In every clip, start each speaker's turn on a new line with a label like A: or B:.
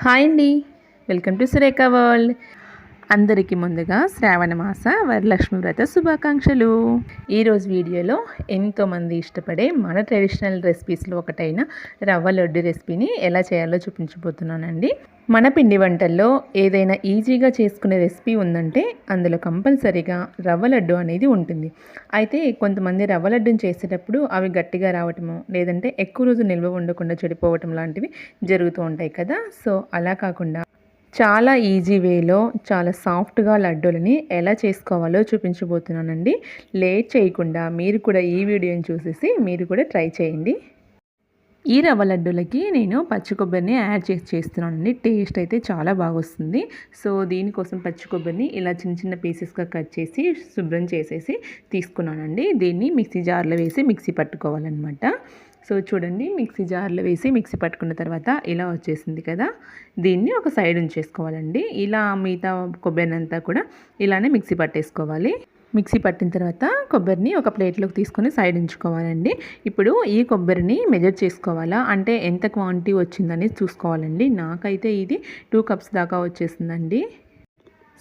A: Hi అండి. Welcome to Surekha world. అందరికీ ముందుగా శ్రావణ మాస వరలక్ష్మి వ్రత శుభాకాంక్షలు. ఈరోజు వీడియోలో ఎంతోమంది ఇష్టపడే మన ట్రెడిషనల్ రెసిపీస్లో ఒకటైన రవ్వ లడ్డు రెసిపీని ఎలా చేయాలో చూపించబోతున్నానండి. మన పిండి వంటల్లో ఏదైనా ఈజీగా చేసుకునే రెసిపీ ఉందంటే అందులో కంపల్సరీగా రవ్వ లడ్డు అనేది ఉంటుంది. అయితే కొంతమంది రవ్వ లడ్డుని చేసేటప్పుడు అవి గట్టిగా రావటము, లేదంటే ఎక్కువ రోజు నిల్వ ఉండకుండా చెడిపోవటం లాంటివి జరుగుతూ ఉంటాయి కదా. సో అలా కాకుండా చాలా ఈజీ వేలో చాలా సాఫ్ట్గా లడ్డూలని ఎలా చేసుకోవాలో చూపించబోతున్నానండి. లేట్ చేయకుండా మీరు కూడా ఈ వీడియోని చూసేసి మీరు కూడా ట్రై చేయండి. ఈ రవ్వ లడ్డూలకి నేను పచ్చి కొబ్బరిని యాడ్ చేస్తున్నానండి. టేస్ట్ అయితే చాలా బాగా వస్తుంది. సో దీనికోసం పచ్చి కొబ్బరిని ఇలా చిన్న చిన్న పీసెస్గా కట్ చేసి శుభ్రం చేసేసి తీసుకున్నానండి. దీన్ని మిక్సీ జార్లో వేసి మిక్సీ పట్టుకోవాలన్నమాట. సో చూడండి, మిక్సీ జార్లో వేసి మిక్సీ పట్టుకున్న తర్వాత ఇలా వచ్చేసింది కదా. దీన్ని ఒక సైడ్ ఉంచేసుకోవాలండి. ఇలా మిగతా కొబ్బరిని అంతా కూడా ఇలానే మిక్సీ పట్టేసుకోవాలి. మిక్సీ పట్టిన తర్వాత కొబ్బరిని ఒక ప్లేట్లోకి తీసుకొని సైడ్ ఉంచుకోవాలండి. ఇప్పుడు ఈ కొబ్బరిని మెజర్ చేసుకోవాలా, అంటే ఎంత క్వాంటిటీ వచ్చిందని చూసుకోవాలండి. నాకైతే ఇది 2 కప్స్ దాకా వచ్చేసిందండి.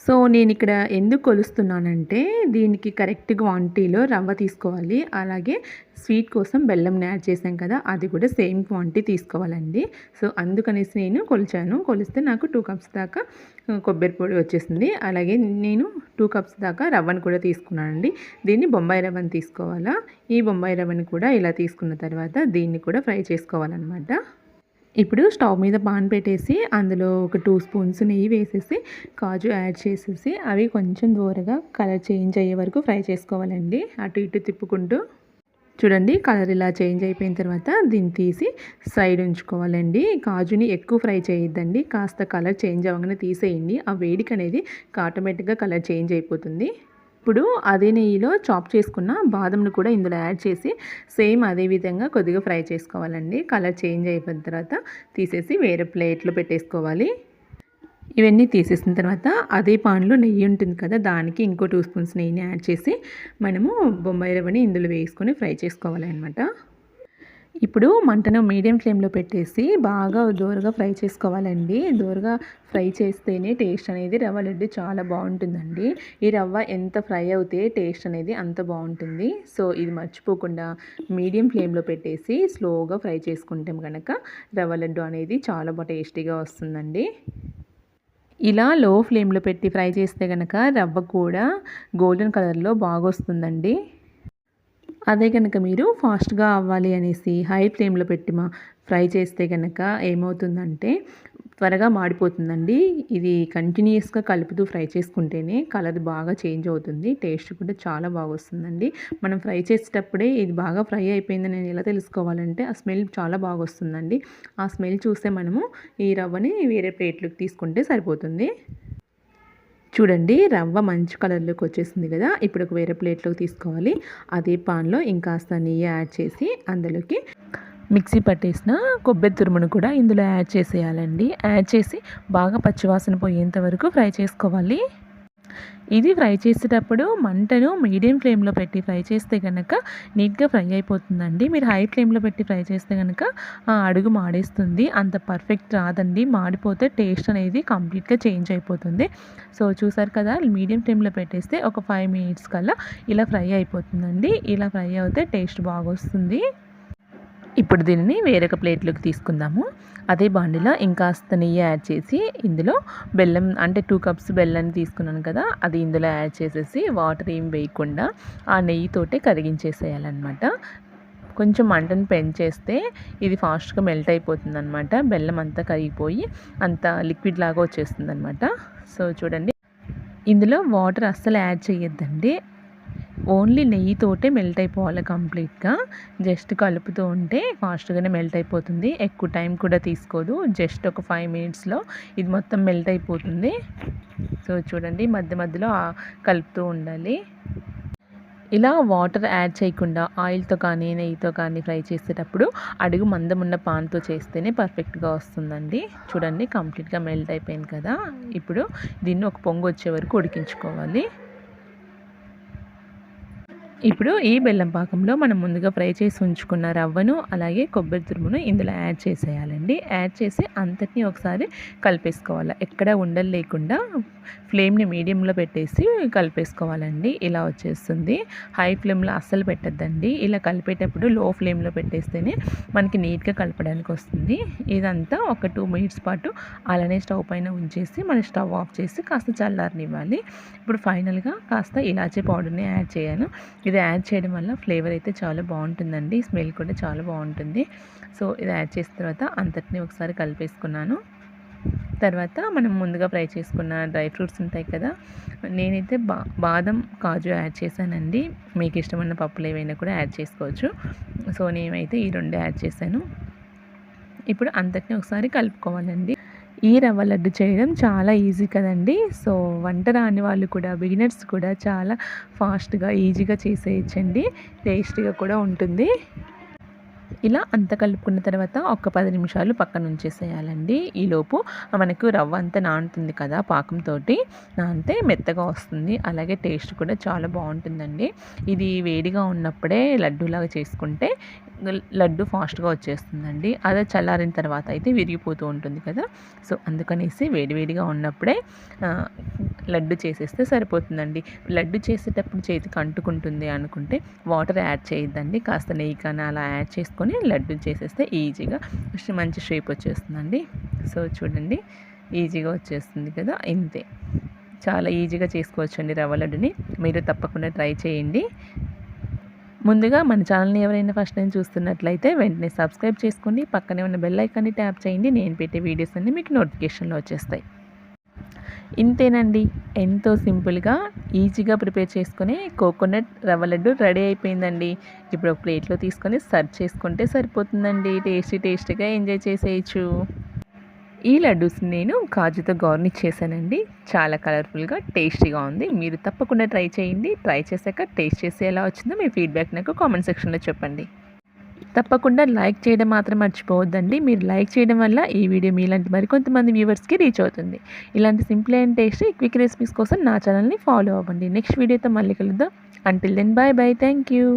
A: సో నేను ఇక్కడ ఎందుకు కొలుస్తున్నానంటే దీనికి కరెక్ట్ క్వాంటిటీలో రవ్వ తీసుకోవాలి. అలాగే స్వీట్ కోసం బెల్లంని యాడ్ చేసాం కదా, అది కూడా సేమ్ క్వాంటిటీ తీసుకోవాలండి. సో అందుకనేసి నేను కొలిస్తే నాకు 2 కప్స్ దాకా కొబ్బరి పొడి వచ్చేసింది. అలాగే నేను 2 కప్స్ దాకా రవ్వను కూడా తీసుకున్నానండి. దీన్ని బొంబాయి రవ్వని తీసుకోవాలా. ఈ బొంబాయి రవ్వని కూడా ఇలా తీసుకున్న తర్వాత దీన్ని కూడా ఫ్రై చేసుకోవాలన్నమాట. ఇప్పుడు స్టవ్ మీద పాన్ పెట్టేసి అందులో ఒక 2 స్పూన్స్ నెయ్యి వేసేసి కాజు యాడ్ చేసేసి అవి కొంచెం దూరగా కలర్ చేంజ్ అయ్యే వరకు ఫ్రై చేసుకోవాలండి. అటు ఇటు తిప్పుకుంటూ చూడండి, కలర్ ఇలా చేంజ్ అయిపోయిన తర్వాత దీన్ని తీసి సైడ్ ఉంచుకోవాలండి. కాజుని ఎక్కువ ఫ్రై చేయొద్దండి, కాస్త కలర్ చేంజ్ అవ్వగానే తీసేయండి. ఆ వేడికి అనేది ఆటోమేటిక్గా కలర్ చేంజ్ అయిపోతుంది. ఇప్పుడు అదే నెయ్యిలో చాప్ చేసుకున్న బాదంను కూడా ఇందులో యాడ్ చేసి సేమ్ అదే విధంగా కొద్దిగా ఫ్రై చేసుకోవాలండి. కలర్ చేంజ్ అయిపోయిన తర్వాత తీసేసి వేరే ప్లేట్లో పెట్టేసుకోవాలి. ఇవన్నీ తీసేసిన తర్వాత అదే పాన్లో నెయ్యి ఉంటుంది కదా, దానికి ఇంకో 2 స్పూన్స్ నెయ్యిని యాడ్ చేసి మనము బొంబాయి రవ్వని ఇందులో వేసుకొని ఫ్రై చేసుకోవాలన్నమాట. ఇప్పుడు మంటను మీడియం ఫ్లేమ్లో పెట్టేసి బాగా దోరగా ఫ్రై చేసుకోవాలండి. దోరగా ఫ్రై చేస్తేనే టేస్ట్ అనేది రవ్వ లడ్డు చాలా బాగుంటుందండి. ఈ రవ్వ ఎంత ఫ్రై అవుతే టేస్ట్ అనేది అంత బాగుంటుంది. సో ఇది మర్చిపోకుండా మీడియం ఫ్లేమ్లో పెట్టేసి స్లోగా ఫ్రై చేసుకుంటే కనుక రవ్వ లడ్డు అనేది చాలా బాగా టేస్టీగా వస్తుందండి. ఇలా లో ఫ్లేమ్లో పెట్టి ఫ్రై చేస్తే కనుక రవ్వ కూడా గోల్డెన్ కలర్లో బాగా వస్తుందండి. అదే కనుక మీరు ఫాస్ట్గా అవ్వాలి అనేసి హై ఫ్లేమ్లో పెట్టి ఫ్రై చేస్తే కనుక ఏమవుతుందంటే త్వరగా మాడిపోతుందండి. ఇది కంటిన్యూస్గా కలుపుతూ ఫ్రై చేసుకుంటేనే కలర్ బాగా చేంజ్ అవుతుంది, టేస్ట్ కూడా చాలా బాగా వస్తుందండి. మనం ఫ్రై చేసేటప్పుడే ఇది బాగా ఫ్రై అయిపోయిందని నేను ఎలా తెలుసుకోవాలంటే ఆ స్మెల్ చాలా బాగా వస్తుందండి. ఆ స్మెల్ చూస్తే మనము ఈ రవ్వని వేరే ప్లేట్లోకి తీసుకుంటే సరిపోతుంది. చూడండి, రవ్వ మంచి కలర్లోకి వచ్చేసింది కదా. ఇప్పుడు ఒక వేరే ప్లేట్లోకి తీసుకోవాలి. అదే పాన్లో ఇంకాస్త నెయ్యి యాడ్ చేసి అందులోకి మిక్సీ పట్టేసిన కొబ్బరి తురుమును కూడా ఇందులో యాడ్ చేసేయాలండి. యాడ్ చేసి బాగా పచ్చివాసన పోయేంత వరకు ఫ్రై చేసుకోవాలి. ఇది ఫ్రై చేసేటప్పుడు మంటను మీడియం ఫ్లేమ్లో పెట్టి ఫ్రై చేస్తే కనుక నీట్గా ఫ్రై అయిపోతుందండి. మీరు హై ఫ్లేమ్లో పెట్టి ఫ్రై చేస్తే కనుక అడుగు మాడేస్తుంది, అంత పర్ఫెక్ట్ రాదండి. మాడిపోతే టేస్ట్ అనేది కంప్లీట్గా చేంజ్ అయిపోతుంది. సో చూసారు కదా, మీడియం ఫ్లేమ్లో పెట్టేస్తే ఒక 5 మినిట్స్ కల్లా ఇలా ఫ్రై అయిపోతుందండి. ఇలా ఫ్రై అవుతే టేస్ట్ బాగా వస్తుంది. ఇప్పుడు దీనిని వేరొక ప్లేట్లోకి తీసుకుందాము. అదే బాండిలో ఇంకాస్త నెయ్యి యాడ్ చేసి ఇందులో బెల్లం, అంటే 2 కప్స్ బెల్లాన్ని తీసుకున్నాను కదా, అది ఇందులో యాడ్ చేసేసి వాటర్ ఏం వేయకుండా ఆ నెయ్యితోటే కరిగించేసేయాలన్నమాట. కొంచెం మంటను పెంచేస్తే ఇది ఫాస్ట్గా మెల్ట్ అయిపోతుంది అనమాట. బెల్లం అంతా కరిగిపోయి అంత లిక్విడ్ లాగా వచ్చేస్తుంది అనమాట. సో చూడండి, ఇందులో వాటర్ అస్సలు యాడ్ చేయొద్దండి. ఓన్లీ నెయ్యితోటే మెల్ట్ అయిపోవాలి కంప్లీట్గా. జస్ట్ కలుపుతూ ఉంటే ఫాస్ట్గానే మెల్ట్ అయిపోతుంది, ఎక్కువ టైం కూడా తీసుకోదు. జస్ట్ ఒక 5 మినిట్స్లో ఇది మొత్తం మెల్ట్ అయిపోతుంది. సో చూడండి, మధ్య మధ్యలో కలుపుతూ ఉండాలి. ఇలా వాటర్ యాడ్ చేయకుండా ఆయిల్తో కానీ నెయ్యితో కానీ ఫ్రై చేసేటప్పుడు అడుగు మందమున్న పాన్తో చేస్తేనే పర్ఫెక్ట్గా వస్తుందండి. చూడండి, కంప్లీట్గా మెల్ట్ అయిపోయింది కదా. ఇప్పుడు దీన్ని ఒక పొంగు వచ్చే వరకు ఉడికించుకోవాలి. ఇప్పుడు ఈ బెల్లం పాకంలో మనం ముందుగా ఫ్రై చేసి ఉంచుకున్న రవ్వను అలాగే కొబ్బరి తురుమును ఇందులో యాడ్ చేసేయాలండి. యాడ్ చేసి అంతటిని ఒకసారి కలిపేసుకోవాలి. ఎక్కడ ఉండలు లేకుండా ఫ్లేమ్ని మీడియంలో పెట్టేసి కలిపేసుకోవాలండి. ఇలా వచ్చేస్తుంది. హై ఫ్లేమ్లో అస్సలు పెట్టద్దండి. ఇలా కలిపేటప్పుడు లో ఫ్లేమ్లో పెట్టేస్తేనే మనకి నీట్గా కలపడానికి వస్తుంది. ఇదంతా ఒక 2 మినిట్స్ పాటు అలానే స్టవ్ పైన ఉంచేసి మనం స్టవ్ ఆఫ్ చేసి కాస్త చల్లారనివ్వాలి. ఇప్పుడు ఫైనల్గా కాస్త ఇలాచీ పౌడర్ని యాడ్ చేయను. ఇది యాడ్ చేయడం వల్ల ఫ్లేవర్ అయితే చాలా బాగుంటుందండి. స్మెల్ కూడా చాలా బాగుంటుంది. సో ఇది యాడ్ చేసిన తర్వాత అంతటిని ఒకసారి కలిపేసుకున్నాను. తర్వాత మనం ముందుగా ఫ్రై చేసుకున్న డ్రై ఫ్రూట్స్ ఉంటాయి కదా, నేనైతే బాదం కాజు యాడ్ చేశానండి. మీకు ఇష్టమైన పప్పులు ఏవైనా కూడా యాడ్ చేసుకోవచ్చు. సో నేనైతే ఈ 2 యాడ్ చేశాను. ఇప్పుడు అంతటిని ఒకసారి కలుపుకోవాలండి. ఈ రవ్వ లడ్డు చేయడం చాలా ఈజీ కదండి. సో వంట రాని వాళ్ళు కూడా, బిగినర్స్ కూడా చాలా ఫాస్ట్గా ఈజీగా చేసేయచ్చండి. టేస్టీగా కూడా ఉంటుంది. ఇలా అంతా కలుపుకున్న తర్వాత ఒక 10 నిమిషాలు పక్కన ఉంచేసేయాలండి. ఈలోపు మనకు రవ్వ అంతా నానుతుంది కదా, పాకంతో నానితే మెత్తగా వస్తుంది. అలాగే టేస్ట్ కూడా చాలా బాగుంటుందండి. ఇది వేడిగా ఉన్నప్పుడే లడ్డూలాగా చేసుకుంటే లడ్డు ఫాస్ట్గా వచ్చేస్తుందండి. అదే చల్లారిన తర్వాత అయితే విరిగిపోతూ ఉంటుంది కదా. సో అందుకనేసి వేడివేడిగా ఉన్నప్పుడే లడ్డు చేసేస్తే సరిపోతుందండి. లడ్డు చేసేటప్పుడు చేతికి అంటుకుంటుంది అనుకుంటే వాటర్ యాడ్ చేయొద్దండి. కాస్త నెయ్యి కానీ అలా యాడ్ చేసుకొని లడ్డు చేసేస్తే ఈజీగా మంచి షేప్ వచ్చేస్తుందండి. సో చూడండి, ఈజీగా వచ్చేస్తుంది కదా. ఇంతే, చాలా ఈజీగా చేసుకోవచ్చండి రవ్వ లడ్డుని. మీరు తప్పకుండా ట్రై చేయండి. ముందుగా మన ఛానల్ని ఎవరైనా ఫస్ట్ టైం చూస్తున్నట్లయితే వెంటనే సబ్స్క్రైబ్ చేసుకోండి. పక్కనే ఉన్న బెల్ ఐకాన్ని ట్యాప్ చేయండి. నేను పెట్టే వీడియోస్ అన్నీ మీకు నోటిఫికేషన్లో వచ్చేస్తాయి. ఇంతేనండి, ఎంతో సింపుల్గా ఈజీగా ప్రిపేర్ చేసుకుని కోకోనట్ రవ్వ లడ్డు రెడీ అయిపోయిందండి. ఇప్పుడు ఒక ప్లేట్లో తీసుకొని సర్వ్ చేసుకుంటే సరిపోతుందండి. టేస్టీగా ఎంజాయ్ చేసేయచ్చు. ఈ లడ్డూస్ని నేను కాజుతో గార్నిష్ చేశానండి. చాలా కలర్ఫుల్గా టేస్టీగా ఉంది. మీరు తప్పకుండా ట్రై చేయండి. ట్రై చేశాక టేస్ట్ చేసి ఎలా వచ్చిందో మీ ఫీడ్బ్యాక్ నాకు కామెంట్ సెక్షన్లో చెప్పండి. తప్పకుండా లైక్ చేయడం మాత్రం మర్చిపోవద్దండి. మీరు లైక్ చేయడం వల్ల ఈ వీడియో మీలాంటి మరికొంతమంది వ్యూవర్స్కి రీచ్ అవుతుంది. ఇలాంటి simple and tasty quick recipes కోసం నా ఛానల్ని ఫాలో అవ్వండి. నెక్స్ట్ వీడియోతో మళ్ళీ కలుద్దాం. Until then bye. Thank you.